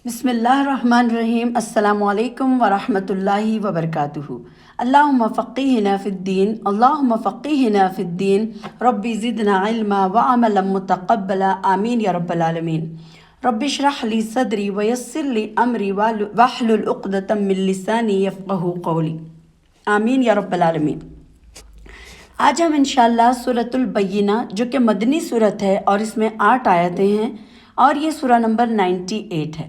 بسم اللہ الرحمن الرحیم۔ السلام علیکم ورحمۃ اللہ وبرکاتہ۔ اللہم فقہنا فی الدین، اللہم فقہنا فی الدین، ربی زدنا علما وعملا متقبلا، آمین یا رب العالمین۔ رب اشرح لی صدری ویسر لی امری واحلل عقدۃ من لسانی یفقہوا قولی، آمین یا رب العالمین۔ آج ہم انشاءاللہ سورۃ البینہ جو کہ مدنی سورت ہے اور اس میں 8 آیتیں ہیں اور یہ سورہ نمبر 98 ہے۔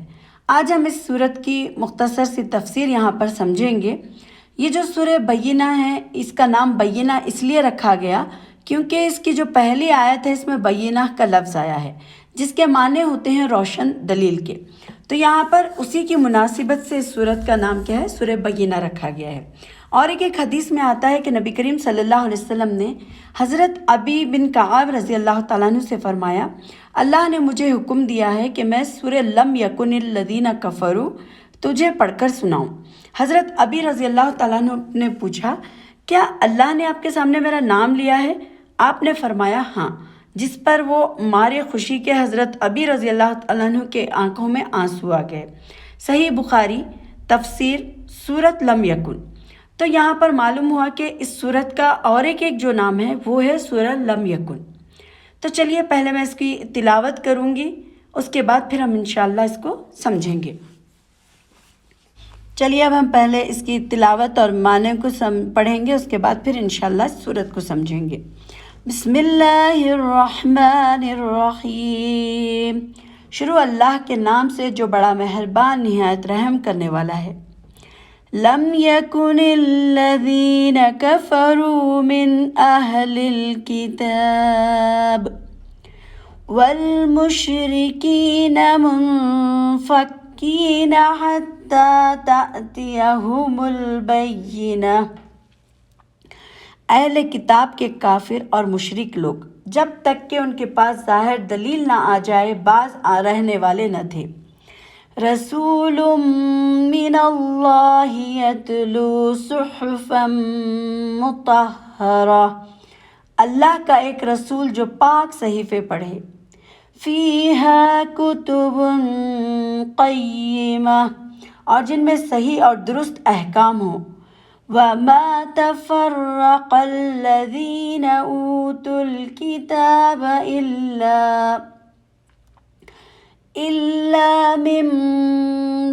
آج ہم اس سورت کی مختصر سی تفسیر یہاں پر سمجھیں گے۔ یہ جو سورہ بینہ ہے اس کا نام بینہ اس لیے رکھا گیا کیونکہ اس کی جو پہلی آیت ہے اس میں بینہ کا لفظ آیا ہے جس کے معنی ہوتے ہیں روشن دلیل کے، تو یہاں پر اسی کی مناسبت سے اس سورت کا نام کیا ہے؟ سورہ بینہ رکھا گیا ہے۔ اور ایک حدیث میں آتا ہے کہ نبی کریم صلی اللہ علیہ وسلم نے حضرت ابی بن کعب رضی اللہ تعالیٰ عنہ سے فرمایا، اللہ نے مجھے حکم دیا ہے کہ میں سورہ لم یکن الذین کفروا تجھے پڑھ کر سناؤں۔ حضرت ابی رضی اللہ تعالیٰ عنہ نے پوچھا، کیا اللہ نے آپ کے سامنے میرا نام لیا ہے؟ آپ نے فرمایا ہاں، جس پر وہ مارے خوشی کے حضرت ابی رضی اللہ تعالیٰ عنہ کے آنکھوں میں آنسو آ گئے۔ صحیح بخاری تفسیر سورۃ لم یکن۔ تو یہاں پر معلوم ہوا کہ اس سورت کا اور ایک جو نام ہے وہ ہے سورہ لم یکن۔ تو چلیے پہلے میں اس کی تلاوت کروں گی، اس کے بعد پھر ہم انشاءاللہ اس کو سمجھیں گے۔ چلیے اب ہم پہلے اس کی تلاوت اور معنی کو پڑھیں گے، اس کے بعد پھر انشاءاللہ اس سورت کو سمجھیں گے۔ بسم اللہ الرحمن الرحیم۔ شروع اللہ کے نام سے جو بڑا مہربان نہایت رحم کرنے والا ہے۔ لم يكن الذين كفروا من أهل الكتاب والمشركين منفكين حتى تأتيهم البينة۔ اہل کتاب کے کافر اور مشرک لوگ جب تک کہ ان کے پاس ظاہر دلیل نہ آ جائے باز رہنے والے نہ تھے۔ رسول من اللہ یتلو صحفا مطہرہ، اللہ کا ایک رسول جو پاک صحیفے پڑھے۔ فیہا کتب قیمہ، اور جن میں صحیح اور درست احکام ہوں۔ وما تفرق الذین اوتوا الکتاب إلا من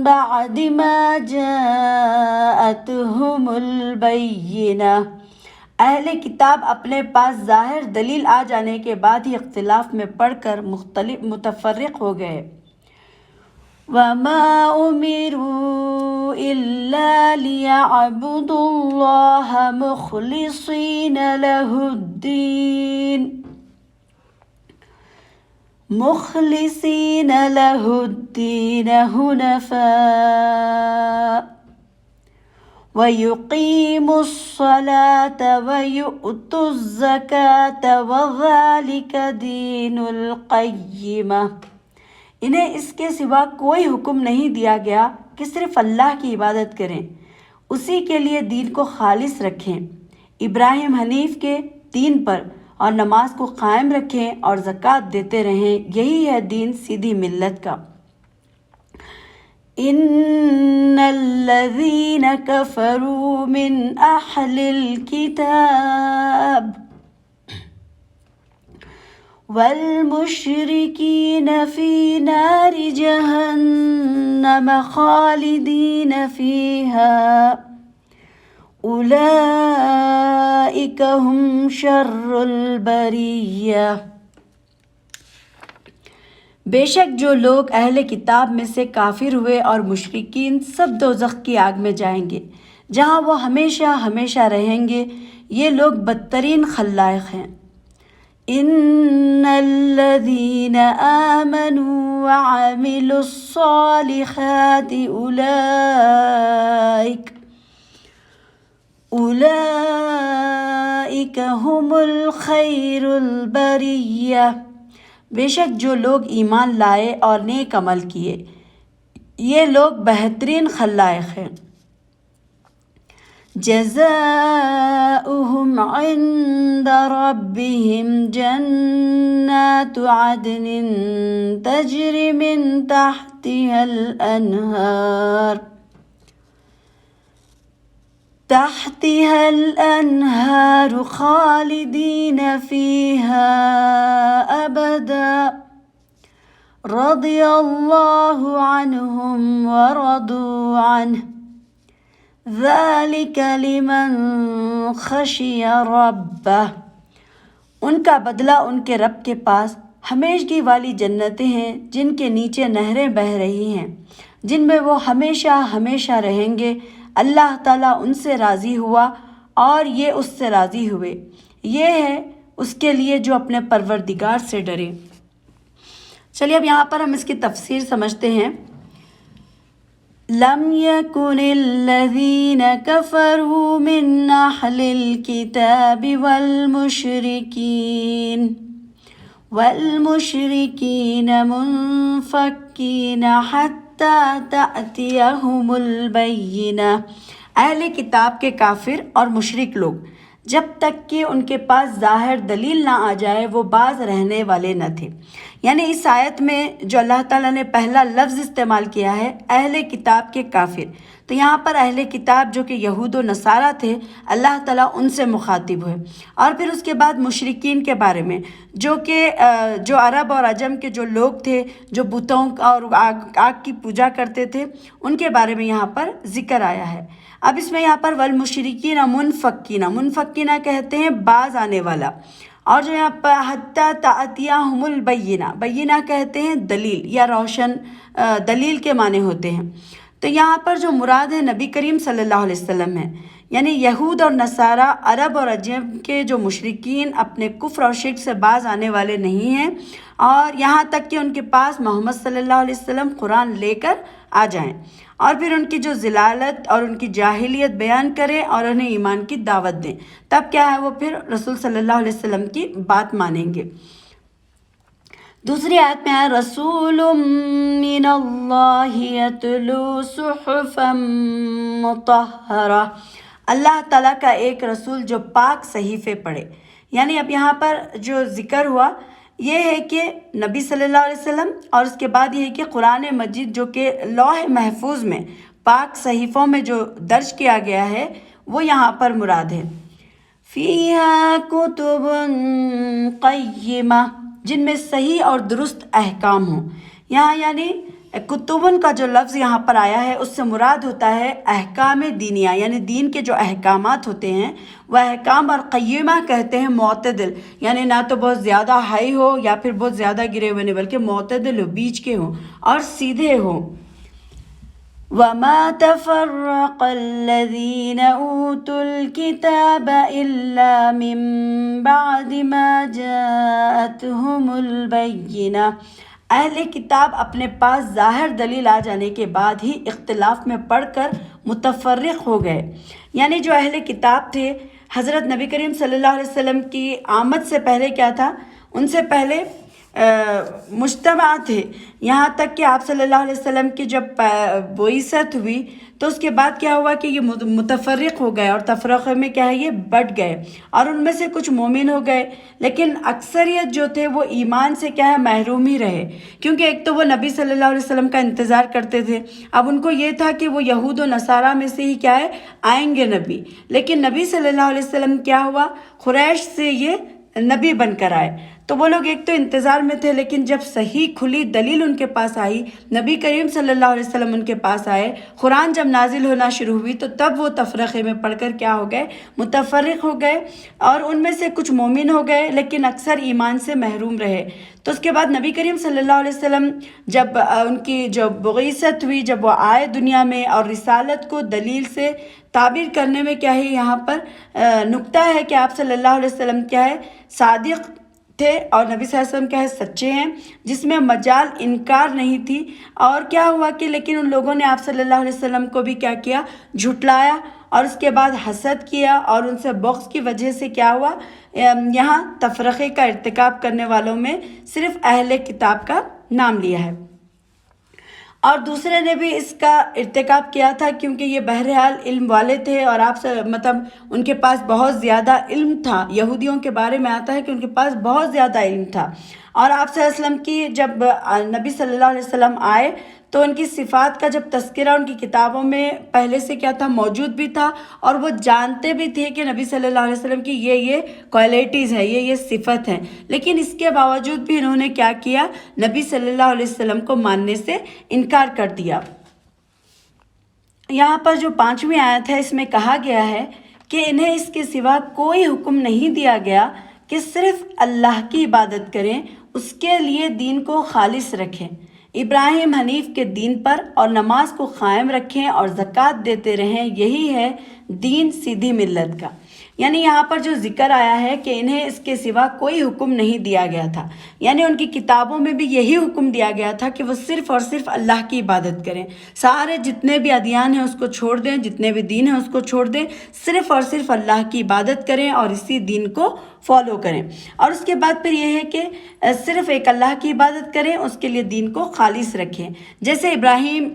بعد ما جاءتهم البینہ، اہل کتاب اپنے پاس ظاہر دلیل آ جانے کے بعد ہی اختلاف میں پڑھ کر متفرق ہو گئے۔ وما امروا الا ليعبدوا الله مخلصين له الدين حنفاء ويقيموا الصلاة ويؤتوا الزكاة وذلك دين القيمة۔ انہیں اس کے سوا کوئی حکم نہیں دیا گیا کہ صرف اللہ کی عبادت کریں، اسی کے لیے دین کو خالص رکھیں، ابراہیم حنیف کے دین پر، اور نماز کو قائم رکھیں اور زکوٰۃ دیتے رہیں، یہی ہے دین سیدھی ملت کا۔ ان الذین کفروا من اہل الکتاب والمشرکین فی نار جہنم خالدین فیہا اولئک ہم شر البریہ۔ بے شک جو لوگ اہل کتاب میں سے کافر ہوئے اور مشرکین سب دوزخ کی آگ میں جائیں گے جہاں وہ ہمیشہ ہمیشہ رہیں گے، یہ لوگ بدترین خلائق ہیں۔ ان الذین آمنوا وعملوا الصالحات اولئک هم الخیر البریہ۔ بے شک جو لوگ ایمان لائے اور نیک عمل کیے یہ لوگ بہترین خلائق ہیں۔ جزاؤہم عند ربہم جنات عدن تجری من تحتها الأنهار خالدین فیہا ابدا رضی اللہ عنہم ورضوا عنہ ذالک لمن خشی ربہ۔ ان کا بدلہ ان کے رب کے پاس ہمیشگی والی جنتیں ہیں جن کے نیچے نہریں بہہ رہی ہیں، جن میں وہ ہمیشہ ہمیشہ رہیں گے۔ اللہ تعالیٰ ان سے راضی ہوا اور یہ اس سے راضی ہوئے۔ یہ ہے اس کے لیے جو اپنے پروردگار سے ڈرے۔ چلیے اب یہاں پر ہم اس کی تفسیر سمجھتے ہیں۔ لم يكن الذين كفروا من أهل الكتاب والمشركين منفكين حتى تأتيهم البينة۔ اہل کتاب کے کافر اور مشرک لوگ جب تک کہ ان کے پاس ظاہر دلیل نہ آ جائے وہ باز رہنے والے نہ تھے۔ یعنی اس آیت میں جو اللہ تعالیٰ نے پہلا لفظ استعمال کیا ہے اہل کتاب کے کافر، تو یہاں پر اہل کتاب جو کہ یہود و نصارہ تھے اللہ تعالیٰ ان سے مخاطب ہوئے، اور پھر اس کے بعد مشرکین کے بارے میں جو عرب اور عجم کے جو لوگ تھے جو بتوں اور آگ کی پوجا کرتے تھے ان کے بارے میں یہاں پر ذکر آیا ہے۔ اب اس میں یہاں پر والمشرکین منفکین کہتے ہیں باز آنے والا، اور جو یہاں پر حتی تأتیہم البینہ، بینہ کہتے ہیں دلیل یا روشن دلیل کے معنی ہوتے ہیں۔ تو یہاں پر جو مراد ہے نبی کریم صلی اللہ علیہ وسلم ہے، یعنی یہود اور نصارہ عرب اور عجم کے جو مشرکین اپنے کفر اور شرک سے باز آنے والے نہیں ہیں، اور یہاں تک کہ ان کے پاس محمد صلی اللہ علیہ وسلم قرآن لے کر آ جائیں اور پھر ان کی جو ضلالت اور ان کی جاہلیت بیان کریں اور انہیں ایمان کی دعوت دیں، تب کیا ہے وہ پھر رسول صلی اللہ علیہ وسلم کی بات مانیں گے۔ دوسری آیت میں ہے رسول من اللہ یتلو صحفا مطہرہ، اللہ تعالیٰ کا ایک رسول جو پاک صحیفے پڑھے۔ یعنی اب یہاں پر جو ذکر ہوا یہ ہے کہ نبی صلی اللہ علیہ وسلم، اور اس کے بعد یہ ہے کہ قرآن مجید جو کہ لوح محفوظ میں پاک صحیفوں میں جو درج کیا گیا ہے وہ یہاں پر مراد ہے۔ فیہا کتب قیمہ، جن میں صحیح اور درست احکام ہوں۔ یہاں یعنی کتبن کا جو لفظ یہاں پر آیا ہے اس سے مراد ہوتا ہے احکام دینیہ، یعنی دین کے جو احکامات ہوتے ہیں وہ احکام، اور قیمہ کہتے ہیں معتدل، یعنی نہ تو بہت زیادہ ہائی ہو یا پھر بہت زیادہ گرے ہوئے نہیں، بلکہ معتدل ہو، بیچ کے ہوں اور سیدھے ہوں۔ وَمَا تَفَرَّقَ الَّذِينَ أُوتُوا الْكِتَابَ إِلَّا مِن بَعْدِ مَا جَاءَتْهُمُ الْبَيِّنَةُ، اہل کتاب اپنے پاس ظاہر دلیل آ جانے کے بعد ہی اختلاف میں پڑھ کر متفرق ہو گئے۔ یعنی جو اہل کتاب تھے حضرت نبی کریم صلی اللہ علیہ وسلم کی آمد سے پہلے کیا تھا، ان سے پہلے مجتمع تھے، یہاں تک کہ آپ صلی اللہ علیہ وسلم کی جب بعثت ہوئی تو اس کے بعد کیا ہوا کہ یہ متفرق ہو گئے، اور تفرقے میں کیا ہے یہ بٹ گئے، اور ان میں سے کچھ مومن ہو گئے، لیکن اکثریت جو تھے وہ ایمان سے کیا ہے محروم ہی رہے، کیونکہ ایک تو وہ نبی صلی اللہ علیہ وسلم کا انتظار کرتے تھے، اب ان کو یہ تھا کہ وہ یہود و نصارہ میں سے ہی کیا ہے آئیں گے نبی، لیکن نبی صلی اللہ علیہ وسلم کیا ہوا قریش سے یہ نبی بن کر آئے، تو وہ لوگ ایک تو انتظار میں تھے، لیکن جب صحیح کھلی دلیل ان کے پاس آئی، نبی کریم صلی اللہ علیہ وسلم ان کے پاس آئے، قرآن جب نازل ہونا شروع ہوئی تو تب وہ تفرقے میں پڑھ کر کیا ہو گئے متفرق ہو گئے، اور ان میں سے کچھ مومن ہو گئے لیکن اکثر ایمان سے محروم رہے۔ تو اس کے بعد نبی کریم صلی اللہ علیہ وسلم جب ان کی جو بعثت ہوئی، جب وہ آئے دنیا میں اور رسالت کو دلیل سے تعبیر کرنے میں کیا ہے یہاں پر نکتہ ہے کہ آپ صلی اللہ علیہ وسلم کیا ہے صادق تھے، اور نبی صلی اللہ علیہ وسلم کیا ہے سچے ہیں، جس میں مجال انکار نہیں تھی۔ اور کیا ہوا کہ لیکن ان لوگوں نے آپ صلی اللہ علیہ وسلم کو بھی کیا کیا جھٹلایا، اور اس کے بعد حسد کیا، اور ان سے بغض کی وجہ سے کیا ہوا یہاں تفرقے کا ارتکاب کرنے والوں میں صرف اہل کتاب کا نام لیا ہے۔ اور دوسرے نے بھی اس کا ارتکاب کیا تھا، کیونکہ یہ بہرحال علم والے تھے اور آپ سے مطلب ان کے پاس بہت زیادہ علم تھا۔ یہودیوں کے بارے میں آتا ہے کہ ان کے پاس بہت زیادہ علم تھا، اور آپ صلی اللہ علیہ وسلم کی جب نبی صلی اللہ علیہ وسلم آئے تو ان کی صفات کا جب تذکرہ ان کی کتابوں میں پہلے سے کیا تھا، موجود بھی تھا، اور وہ جانتے بھی تھے کہ نبی صلی اللہ علیہ وسلم کی یہ کوالٹیز ہے، یہ صفت ہے، لیکن اس کے باوجود بھی انہوں نے کیا کیا، نبی صلی اللہ علیہ وسلم کو ماننے سے انکار کر دیا۔ یہاں پر جو 5ویں آیت ہے اس میں کہا گیا ہے کہ انہیں اس کے سوا کوئی حکم نہیں دیا گیا کہ صرف اللہ کی عبادت کریں، اس کے لیے دین کو خالص رکھیں، ابراہیم حنیف کے دین پر اور نماز کو قائم رکھیں اور زکوٰۃ دیتے رہیں، یہی ہے دین سیدھی ملت کا۔ یعنی یہاں پر جو ذکر آیا ہے کہ انہیں اس کے سوا کوئی حکم نہیں دیا گیا تھا، یعنی ان کی کتابوں میں بھی یہی حکم دیا گیا تھا کہ وہ صرف اور صرف اللہ کی عبادت کریں، سارے جتنے بھی ادیان ہیں اس کو چھوڑ دیں، جتنے بھی دین ہیں اس کو چھوڑ دیں، صرف اور صرف اللہ کی عبادت کریں اور اسی دین کو فالو کریں۔ اور اس کے بعد پھر یہ ہے کہ صرف ایک اللہ کی عبادت کریں، اس کے لیے دین کو خالص رکھیں، جیسے ابراہیم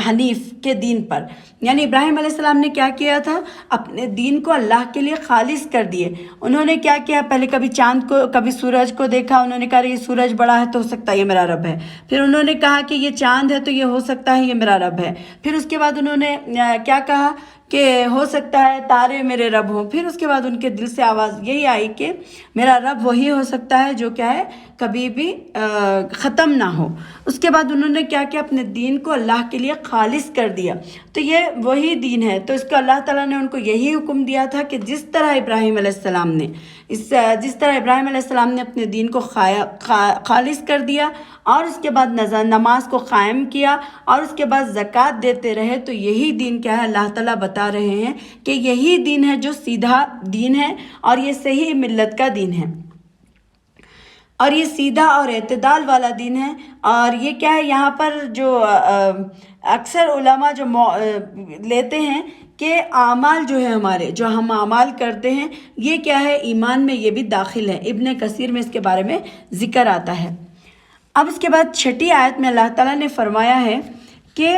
حنیف کے دین پر، یعنی ابراہیم علیہ السلام نے کیا کیا تھا، اپنے دین کو اللہ کے لیے خالص کر دیے۔ انہوں نے کیا کیا، پہلے کبھی چاند کو کبھی سورج کو دیکھا، انہوں نے کہا یہ سورج بڑا ہے تو ہو سکتا ہے یہ میرا رب ہے، پھر انہوں نے کہا کہ یہ چاند ہے تو یہ ہو سکتا ہے یہ میرا رب ہے، پھر اس کے بعد انہوں نے کیا کہا کہ ہو سکتا ہے تارے میرے رب ہوں، پھر اس کے بعد ان کے دل سے آواز یہی آئی کہ میرا رب وہی ہو سکتا ہے جو کیا ہے کبھی بھی ختم نہ ہو۔ اس کے بعد انہوں نے کیا کیا، اپنے دین کو اللہ کے لیے خالص کر دیا، تو یہ وہی دین ہے۔ تو اس کو اللہ تعالیٰ نے ان کو یہی حکم دیا تھا کہ جس طرح ابراہیم علیہ السلام نے اپنے دین کو خالص کر دیا اور اس کے بعد نماز کو قائم کیا اور اس کے بعد زکوٰۃ دیتے رہے، تو یہی دین کیا ہے، اللہ تعالیٰ بتا رہے ہیں کہ یہی دین ہے جو سیدھا دین ہے اور یہ صحیح ملت کا دین ہے، اور یہ سیدھا اور اعتدال والا دین ہے۔ اور یہ کیا ہے، یہاں پر جو اکثر علماء جو لیتے ہیں کہ اعمال جو ہے ہمارے جو ہم اعمال کرتے ہیں یہ کیا ہے، ایمان میں یہ بھی داخل ہے۔ ابن کثیر میں اس کے بارے میں ذکر آتا ہے۔ اب اس کے بعد 6 آیت میں اللہ تعالیٰ نے فرمایا ہے کہ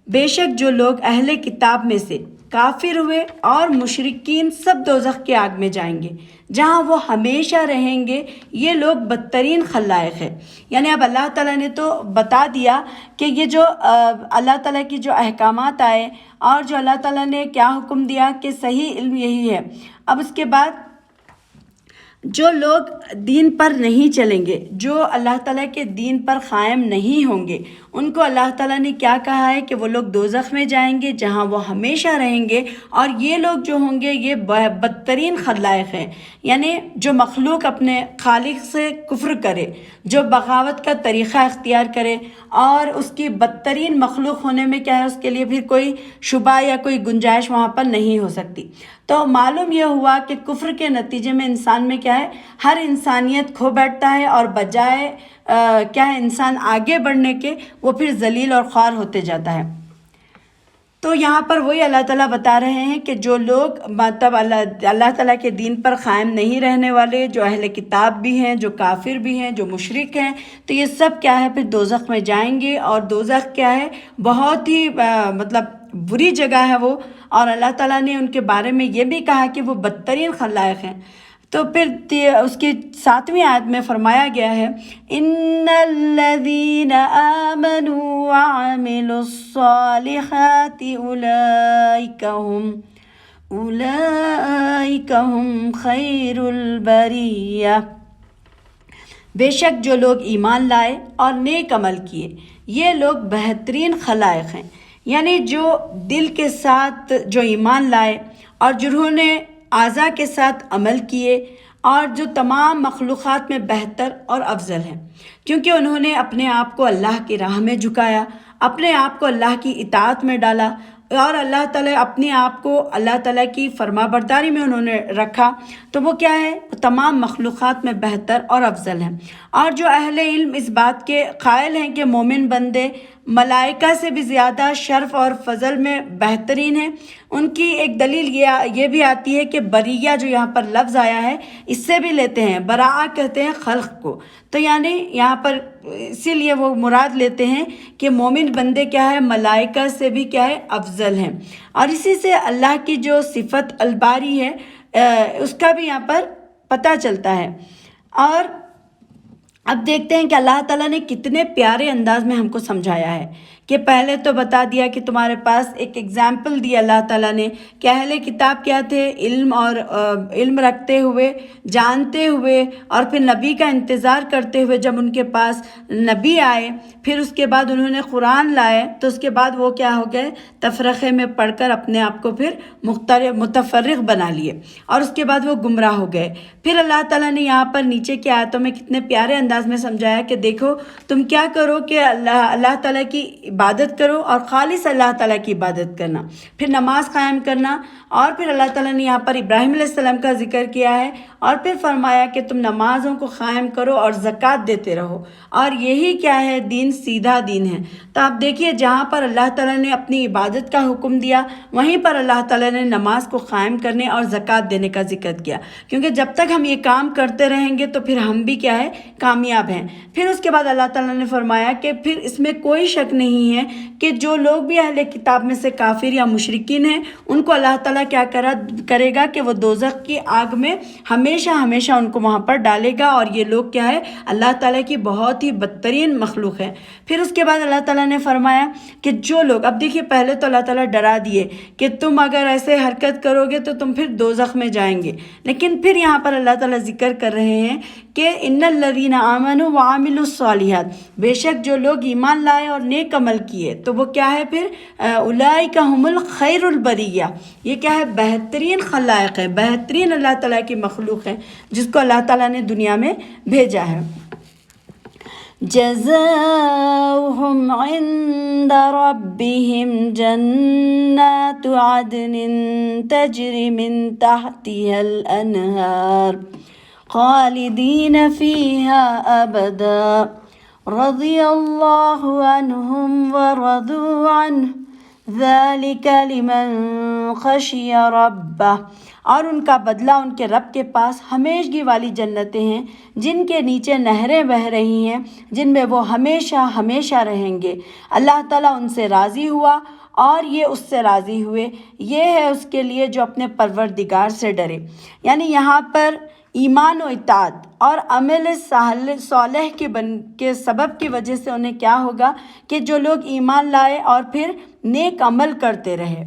بے شک جو لوگ اہل کتاب میں سے کافر ہوئے اور مشرکین سب دوزخ کے آگ میں جائیں گے جہاں وہ ہمیشہ رہیں گے، یہ لوگ بدترین خلائق ہیں۔ یعنی اب اللہ تعالیٰ نے تو بتا دیا کہ یہ جو اللہ تعالیٰ کی جو احکامات آئے اور جو اللہ تعالیٰ نے کیا حکم دیا کہ صحیح علم یہی ہے۔ اب اس کے بعد جو لوگ دین پر نہیں چلیں گے، جو اللہ تعالیٰ کے دین پر قائم نہیں ہوں گے، ان کو اللہ تعالیٰ نے کیا کہا ہے کہ وہ لوگ دوزخ میں جائیں گے جہاں وہ ہمیشہ رہیں گے، اور یہ لوگ جو ہوں گے یہ بدترین خلائق ہیں۔ یعنی جو مخلوق اپنے خالق سے کفر کرے، جو بغاوت کا طریقہ اختیار کرے اور اس کی بدترین مخلوق ہونے میں کیا ہے، اس کے لیے پھر کوئی شبہ یا کوئی گنجائش وہاں پر نہیں ہو سکتی۔ تو معلوم یہ ہوا کہ کفر کے نتیجے میں انسان میں کیا ہے، ہر انسانیت کھو بیٹھتا ہے اور بجائے کیا ہے انسان آگے بڑھنے کے وہ پھر ذلیل اور خوار ہوتے جاتا ہے۔ تو یہاں پر وہی اللہ تعالیٰ بتا رہے ہیں کہ جو لوگ مطلب اللہ تعالیٰ کے دین پر قائم نہیں رہنے والے، جو اہل کتاب بھی ہیں، جو کافر بھی ہیں، جو مشرک ہیں، تو یہ سب کیا ہے پھر دوزخ میں جائیں گے، اور دوزخ کیا ہے بہت ہی مطلب بری جگہ ہے وہ، اور اللہ تعالیٰ نے ان کے بارے میں یہ بھی کہا کہ وہ بدترین خلائق ہیں۔ تو پھر اس کی 7ویں آیت میں فرمایا گیا ہے ان الذین آمنوا وعملوا الصالحات اولئک هم خیر البریہ، بے شک جو لوگ ایمان لائے اور نیک عمل کیے یہ لوگ بہترین خلائق ہیں۔ یعنی جو دل کے ساتھ جو ایمان لائے اور جنہوں نے اعضاء کے ساتھ عمل کیے، اور جو تمام مخلوقات میں بہتر اور افضل ہیں، کیونکہ انہوں نے اپنے آپ کو اللہ کی راہ میں جھکایا، اپنے آپ کو اللہ کی اطاعت میں ڈالا، اور اللہ تعالیٰ اپنے آپ کو اللہ تعالیٰ کی فرما برداری میں انہوں نے رکھا، تو وہ کیا ہے تمام مخلوقات میں بہتر اور افضل ہیں۔ اور جو اہل علم اس بات کے قائل ہیں کہ مومن بندے ملائکہ سے بھی زیادہ شرف اور فضل میں بہترین ہیں، ان کی ایک دلیل یہ بھی آتی ہے کہ بریہ جو یہاں پر لفظ آیا ہے اس سے بھی لیتے ہیں، براء کہتے ہیں خلق کو، تو یعنی یہاں پر اسی لیے وہ مراد لیتے ہیں کہ مومن بندے کیا ہے ملائکہ سے بھی کیا ہے افضل ہیں، اور اسی سے اللہ کی جو صفت الباری ہے اس کا بھی یہاں پر پتہ چلتا ہے۔ اور اب دیکھتے ہیں کہ اللہ تعالیٰ نے کتنے پیارے انداز میں ہم کو سمجھایا ہے کہ پہلے تو بتا دیا کہ تمہارے پاس ایک ایگزامپل دی اللہ تعالیٰ نے کہ اہل کتاب کیا تھے، علم رکھتے ہوئے، جانتے ہوئے، اور پھر نبی کا انتظار کرتے ہوئے جب ان کے پاس نبی آئے، پھر اس کے بعد انہوں نے قرآن لائے، تو اس کے بعد وہ کیا ہو گئے، تفرقے میں پڑھ کر اپنے آپ کو پھر متفرق بنا لیے، اور اس کے بعد وہ گمراہ ہو گئے۔ پھر اللہ تعالیٰ نے یہاں پر نیچے کی آیتوں میں کتنے پیارے انداز میں سمجھایا کہ دیکھو تم کیا کرو کہ اللہ تعالیٰ کی عبادت کرو اور خالص اللہ تعالیٰ کی عبادت کرنا، پھر نماز قائم کرنا، اور پھر اللہ تعالیٰ نے یہاں پر ابراہیم علیہ السلام کا ذکر کیا ہے، اور پھر فرمایا کہ تم نمازوں کو قائم کرو اور زکوٰۃ دیتے رہو، اور یہی کیا ہے دین، سیدھا دین ہے۔ تو آپ دیکھیے جہاں پر اللہ تعالیٰ نے اپنی عبادت کا حکم دیا، وہیں پر اللہ تعالیٰ نے نماز کو قائم کرنے اور زکوٰۃ دینے کا ذکر کیا، کیونکہ جب تک ہم یہ کام کرتے رہیں گے تو پھر ہم بھی کیا ہے کامیاب ہیں۔ پھر اس کے بعد اللہ تعالیٰ نے فرمایا کہ پھر اس میں کوئی شک نہیں ہے کہ جو لوگ بھی اہل کتاب میں سے کافر یا مشرکین ہیں ان کو اللہ تعالیٰ کیا کرے گا کہ وہ دوزخ کی آگ میں ہمیشہ ہمیشہ ان کو وہاں پر ڈالے گا، اور یہ لوگ کیا ہے اللہ تعالیٰ کی بہت ہی بدترین مخلوق ہے۔ پھر اس کے بعد اللہ تعالیٰ نے فرمایا کہ جو لوگ، اب دیکھیے پہلے تو اللہ تعالیٰ ڈرا دیے کہ تم اگر ایسے حرکت کرو گے تو تم پھر دوزخ میں جائیں گے، لیکن پھر یہاں پر اللہ تعالیٰ ذکر کر رہے ہیں کہ ان الذین آمنوا وعملوا الصالحات، بے شک جو لوگ ایمان لائے اور نیک عمل کیے تو وہ کیا ہے پھر اولئک هم الخیر البریہ، یہ کیا ہے بہترین خلائق ہے، بہترین اللہ تعالیٰ کی مخلوق ہے جس کو اللہ تعالیٰ نے دنیا میں بھیجا ہے۔ جزاؤہم عند ربہم جنات عدن تجری من تحتها الانہار خالدین فیہا ابدا رضی اللہ عنہم ورضوا عنہ ذالک لمن خشی ربہ، اور ان کا بدلہ ان کے رب کے پاس ہمیشگی والی جنتیں ہیں جن کے نیچے نہریں بہہ رہی ہیں، جن میں وہ ہمیشہ ہمیشہ رہیں گے۔ اللہ تعالیٰ ان سے راضی ہوا اور یہ اس سے راضی ہوئے، یہ ہے اس کے لیے جو اپنے پروردگار سے ڈرے۔ یعنی یہاں پر ایمان و اطاعت اور عمل صالح کے سبب کی وجہ سے انہیں کیا ہوگا کہ جو لوگ ایمان لائے اور پھر نیک عمل کرتے رہے،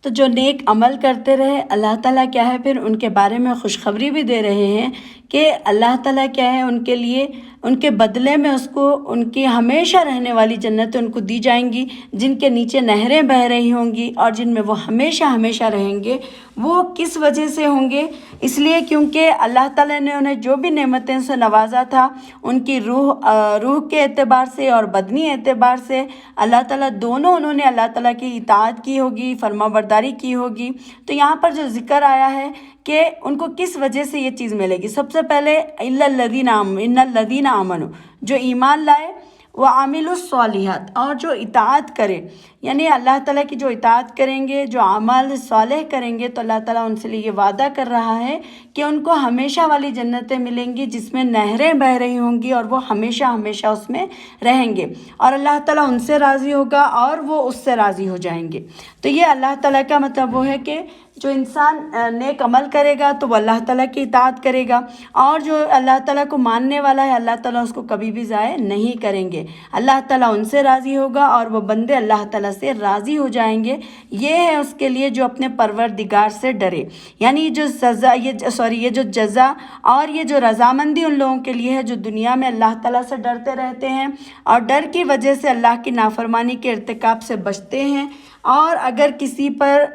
تو جو نیک عمل کرتے رہے اللہ تعالیٰ کیا ہے پھر ان کے بارے میں خوشخبری بھی دے رہے ہیں کہ اللہ تعالیٰ کیا ہے ان کے لیے، ان کے بدلے میں اس کو ان کی ہمیشہ رہنے والی جنتیں ان کو دی جائیں گی جن کے نیچے نہریں بہہ رہی ہوں گی اور جن میں وہ ہمیشہ ہمیشہ رہیں گے۔ وہ کس وجہ سے ہوں گے؟ اس لیے کیونکہ اللہ تعالیٰ نے انہیں جو بھی نعمتیں سے نوازا تھا، ان کی روح کے اعتبار سے اور بدنی اعتبار سے اللہ تعالیٰ دونوں، انہوں نے اللہ تعالیٰ کی اطاعت کی ہوگی، فرما برداری کی ہوگی۔ تو یہاں پر جو ذکر آیا ہے کہ ان کو کس وجہ سے یہ چیز ملے گی، سب سے پہلے ان الذین آمنوا، جو ایمان لائے، وعملوا الصالحات، اور جو اطاعت کرے، یعنی اللہ تعالیٰ کی جو اطاعت کریں گے، جو اعمال صالح کریں گے، تو اللہ تعالیٰ ان سے لیے یہ وعدہ کر رہا ہے کہ ان کو ہمیشہ والی جنتیں ملیں گی جس میں نہریں بہہ رہی ہوں گی اور وہ ہمیشہ ہمیشہ اس میں رہیں گے، اور اللہ تعالیٰ ان سے راضی ہوگا اور وہ اس سے راضی ہو جائیں گے۔ تو یہ اللہ تعالیٰ کا مطلب وہ ہے کہ جو انسان نیک عمل کرے گا تو وہ اللہ تعالیٰ کی اطاعت کرے گا، اور جو اللہ تعالیٰ کو ماننے والا ہے اللہ تعالیٰ اس کو کبھی بھی ضائع نہیں کریں گے، اللہ تعالیٰ ان سے راضی ہوگا اور وہ بندے اللہ تعالیٰ سے راضی ہو جائیں گے۔ یہ ہے اس کے لیے جو اپنے پروردگار سے ڈرے، یعنی یہ جو جزا اور یہ جو رضامندی ان لوگوں کے لیے ہے جو دنیا میں اللہ تعالیٰ سے ڈرتے رہتے ہیں اور ڈر کی وجہ سے اللہ کی نافرمانی کے ارتکاب سے بچتے ہیں، اور اگر کسی پر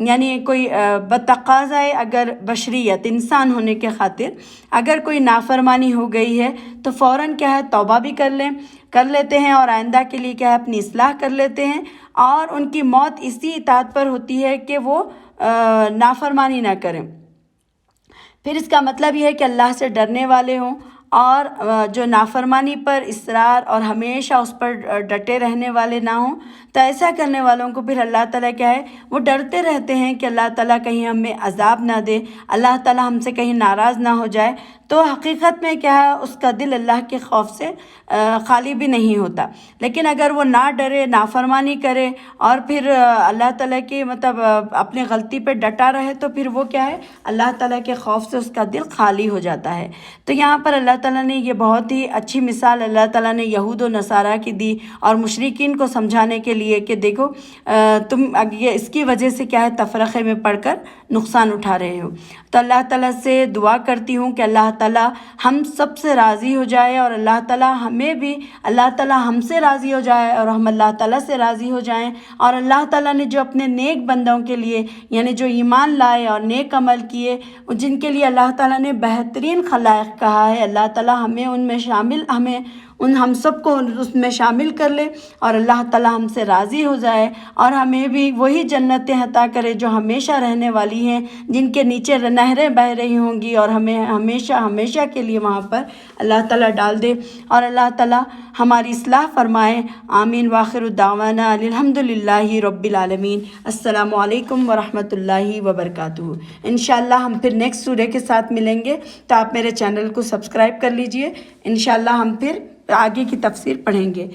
یعنی کوئی بتقاضۂ اگر بشریت، انسان ہونے کے خاطر اگر کوئی نافرمانی ہو گئی ہے تو فوراً کیا ہے توبہ بھی کر لیتے ہیں اور آئندہ کے لیے کیا ہے اپنی اصلاح کر لیتے ہیں، اور ان کی موت اسی اطاعت پر ہوتی ہے کہ وہ نافرمانی نہ کریں۔ پھر اس کا مطلب یہ ہے کہ اللہ سے ڈرنے والے ہوں اور جو نافرمانی پر اصرار اور ہمیشہ اس پر ڈٹے رہنے والے نہ ہوں، تو ایسا کرنے والوں کو پھر اللہ تعالیٰ کیا ہے، وہ ڈرتے رہتے ہیں کہ اللہ تعالیٰ کہیں ہمیں عذاب نہ دے، اللہ تعالیٰ ہم سے کہیں ناراض نہ ہو جائے۔ تو حقیقت میں کیا ہے، اس کا دل اللہ کے خوف سے خالی بھی نہیں ہوتا۔ لیکن اگر وہ نہ ڈرے، نافرمانی کرے اور پھر اللہ تعالیٰ کی مطلب اپنے غلطی پہ ڈٹا رہے، تو پھر وہ کیا ہے، اللہ تعالیٰ کے خوف سے اس کا دل خالی ہو جاتا ہے۔ تو یہاں پر اللہ تعالیٰ نے یہ بہت ہی اچھی مثال اللہ تعالیٰ نے یہود و نصارہ کی دی، اور مشرکین کو سمجھانے کے لیے کہ دیکھو تم یہ اس کی وجہ سے کیا ہے، تفرقے میں پڑھ کر نقصان اٹھا رہے ہو۔ تو اللہ تعالیٰ سے دعا کرتی ہوں کہ اللہ تعالیٰ ہم سب سے راضی ہو جائے، اور اللہ تعالیٰ ہمیں بھی، اللہ تعالیٰ ہم سے راضی ہو جائے اور ہم اللہ تعالیٰ سے راضی ہو جائیں۔ اور اللہ تعالیٰ نے جو اپنے نیک بندوں کے لیے، یعنی جو ایمان لائے اور نیک عمل کیے، جن کے لیے اللہ تعالیٰ نے بہترین خلائق کہا ہے، اللہ تعالیٰ ہمیں ان میں شامل، ہم سب کو اس میں شامل کر لے، اور اللہ تعالیٰ ہم سے راضی ہو جائے، اور ہمیں بھی وہی جنتیں عطا کرے جو ہمیشہ رہنے والی ہیں، جن کے نیچے نہریں بہہ رہی ہوں گی، اور ہمیں ہمیشہ کے لیے وہاں پر اللہ تعالیٰ ڈال دے، اور اللہ تعالیٰ ہماری اصلاح فرمائے۔ آمین۔ وآخر دعوانا الحمد للہ رب العالمین۔ السلام علیکم ورحمۃ اللہ وبرکاتہ۔ انشاءاللہ ہم پھر نیکسٹ سورہ کے ساتھ ملیں گے، تو آپ میرے چینل کو سبسکرائب کر لیجئے۔ انشاءاللہ ہم پھر آگے کی تفسیر پڑھیں گے۔